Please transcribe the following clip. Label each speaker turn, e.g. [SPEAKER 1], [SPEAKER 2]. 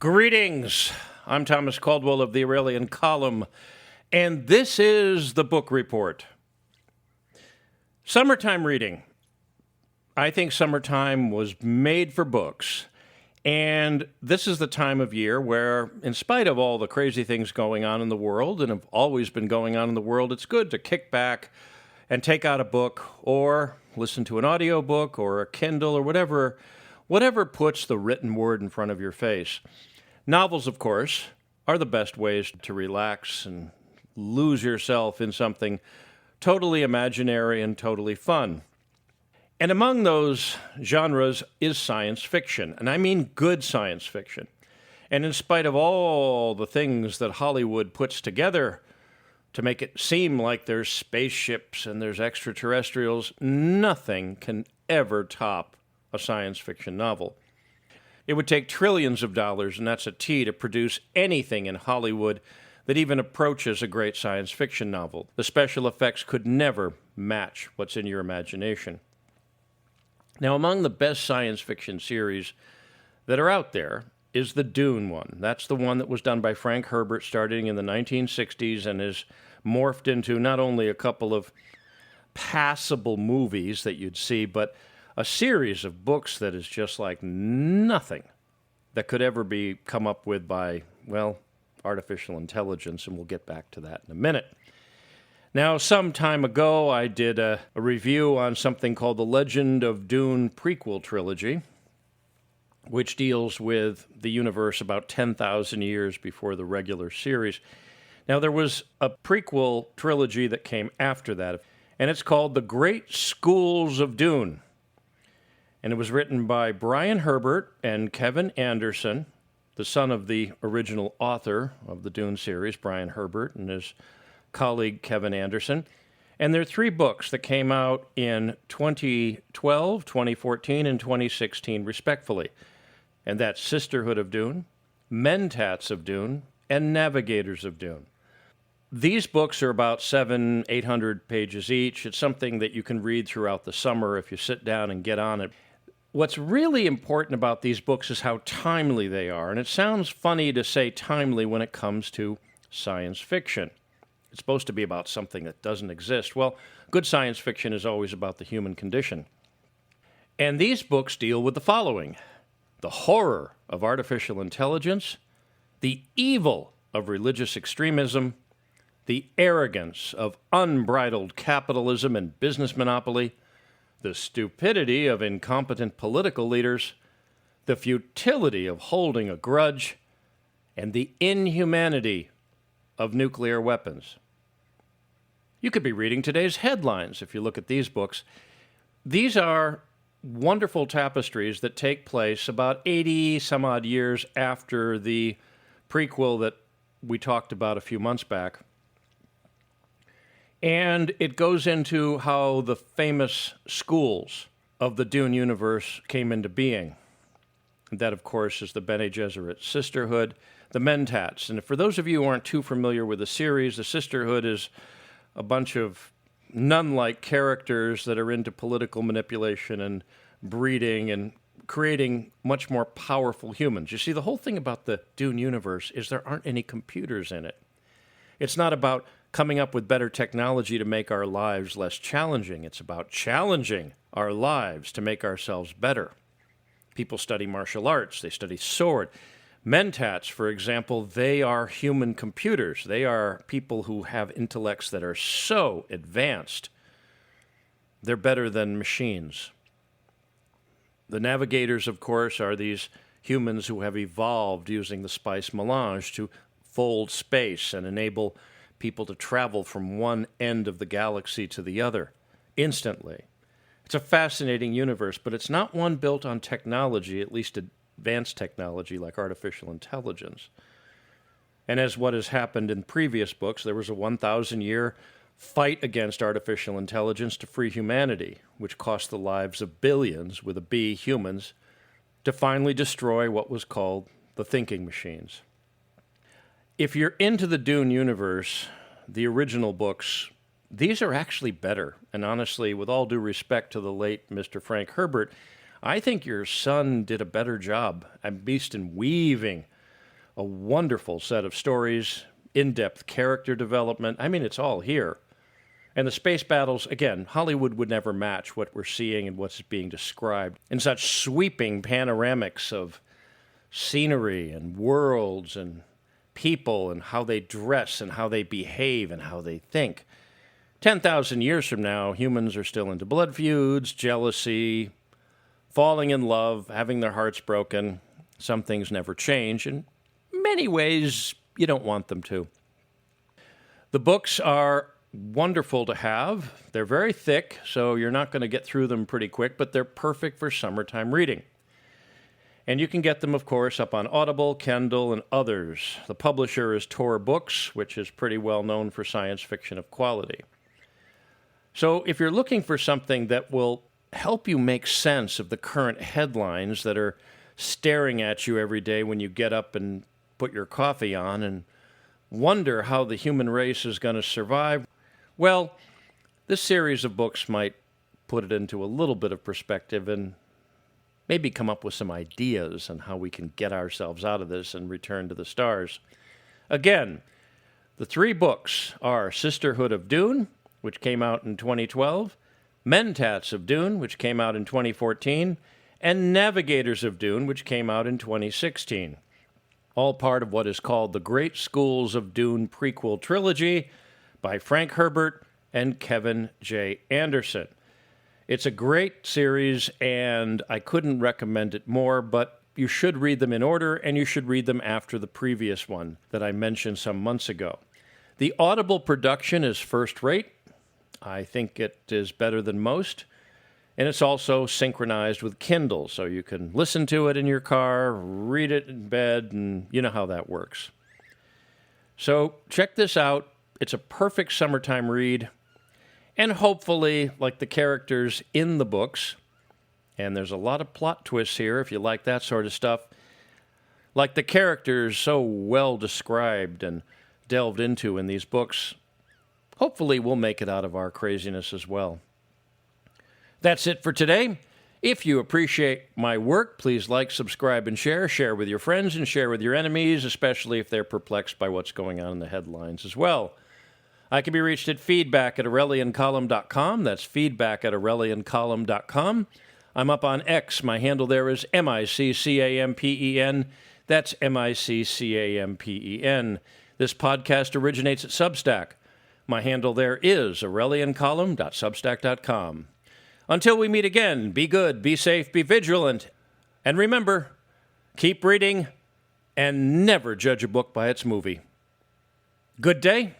[SPEAKER 1] Greetings. I'm Thomas Caldwell of the Aurelian Column, and this is the Book Report. Summertime reading. I think summertime was made for books, and this is the time of year where, in spite of all the crazy things going on in the world, and have always been going on in the world, it's good to kick back and take out a book or listen to an audiobook or a Kindle or whatever puts the written word in front of your face. Novels, of course, are the best ways to relax and lose yourself in something totally imaginary and totally fun. And among those genres is science fiction, and I mean good science fiction. And in spite of all the things that Hollywood puts together to make it seem like there's spaceships and there's extraterrestrials, nothing can ever top a science fiction novel. It would take trillions of dollars, and that's a T, to produce anything in Hollywood that even approaches a great science fiction novel. The special effects could never match what's in your imagination. Now, among the best science fiction series that are out there is the Dune one. That's the one that was done by Frank Herbert starting in the 1960s and is morphed into not only a couple of passable movies that you'd see, but a series of books that is just like nothing that could ever be come up with by, well, artificial intelligence, and we'll get back to that in a minute. Now, some time ago, I did a review on something called the Legend of Dune prequel trilogy, which deals with the universe about 10,000 years before the regular series. Now, there was a prequel trilogy that came after that, and it's called The Great Schools of Dune. And it was written by Brian Herbert and Kevin Anderson, the son of the original author of the Dune series, Brian Herbert, and his colleague Kevin Anderson. And there are three books that came out in 2012, 2014, and 2016, respectively. And that's Sisterhood of Dune, Mentats of Dune, and Navigators of Dune. These books are about 700-800 pages each. It's something that you can read throughout the summer if you sit down and get on it. What's really important about these books is how timely they are. And it sounds funny to say timely when it comes to science fiction. It's supposed to be about something that doesn't exist. Well, good science fiction is always about the human condition. And these books deal with the following: the horror of artificial intelligence, the evil of religious extremism, the arrogance of unbridled capitalism and business monopoly, the stupidity of incompetent political leaders, the futility of holding a grudge, and the inhumanity of nuclear weapons. You could be reading today's headlines if you look at these books. These are wonderful tapestries that take place about 80 some odd years after the prequel that we talked about a few months back. And it goes into how the famous schools of the Dune universe came into being. And that, of course, is the Bene Gesserit Sisterhood, the Mentats. And for those of you who aren't too familiar with the series, the Sisterhood is a bunch of nun-like characters that are into political manipulation and breeding and creating much more powerful humans. You see, the whole thing about the Dune universe is there aren't any computers in it. It's not about coming up with better technology to make our lives less challenging. It's about challenging our lives to make ourselves better. People study martial arts. They study sword. Mentats, for example, they are human computers. They are people who have intellects that are so advanced. They're better than machines. The Navigators, of course, are these humans who have evolved using the spice melange to fold space and enable people to travel from one end of the galaxy to the other instantly. It's a fascinating universe, but it's not one built on technology, at least advanced technology like artificial intelligence. And as what has happened in previous books, there was a 1,000-year fight against artificial intelligence to free humanity, which cost the lives of billions, with a B, humans, to finally destroy what was called the thinking machines. If you're into the Dune universe, the original books, these are actually better. And honestly, with all due respect to the late Mr. Frank Herbert, I think your son did a better job, at least in weaving a wonderful set of stories, in-depth character development. I mean, it's all here. And the space battles, again, Hollywood would never match what we're seeing and what's being described in such sweeping panoramics of scenery and worlds and people and how they dress and how they behave and how they think. 10,000 years from now, humans are still into blood feuds, jealousy, falling in love, having their hearts broken. Some things never change. In many ways, you don't want them to. The books are wonderful to have. They're very thick, so you're not going to get through them pretty quick, but they're perfect for summertime reading. And you can get them, of course, up on Audible, Kindle, and others. The publisher is Tor Books, which is pretty well known for science fiction of quality. So if you're looking for something that will help you make sense of the current headlines that are staring at you every day when you get up and put your coffee on and wonder how the human race is going to survive, well, this series of books might put it into a little bit of perspective and maybe come up with some ideas on how we can get ourselves out of this and return to the stars. Again, the three books are Sisterhood of Dune, which came out in 2012, Mentats of Dune, which came out in 2014, and Navigators of Dune, which came out in 2016. All part of what is called the Great Schools of Dune prequel trilogy by Frank Herbert and Kevin J. Anderson. It's a great series, and I couldn't recommend it more, but you should read them in order, and you should read them after the previous one that I mentioned some months ago. The Audible production is first rate. I think it is better than most. And it's also synchronized with Kindle, so you can listen to it in your car, read it in bed, and you know how that works. So check this out. It's a perfect summertime read. And hopefully, like the characters in the books, and there's a lot of plot twists here if you like that sort of stuff, like the characters so well described and delved into in these books, hopefully we'll make it out of our craziness as well. That's it for today. If you appreciate my work, please like, subscribe, and share. Share with your friends and share with your enemies, especially if they're perplexed by what's going on in the headlines as well. I can be reached at feedback@aureliancolumn.com. That's feedback@aureliancolumn.com. I'm up on X. My handle there is MICCAMPEN. That's MICCAMPEN. This podcast originates at Substack. My handle there is aureliancolumn.substack.com. Until we meet again, be good, be safe, be vigilant, and remember, keep reading and never judge a book by its movie. Good day.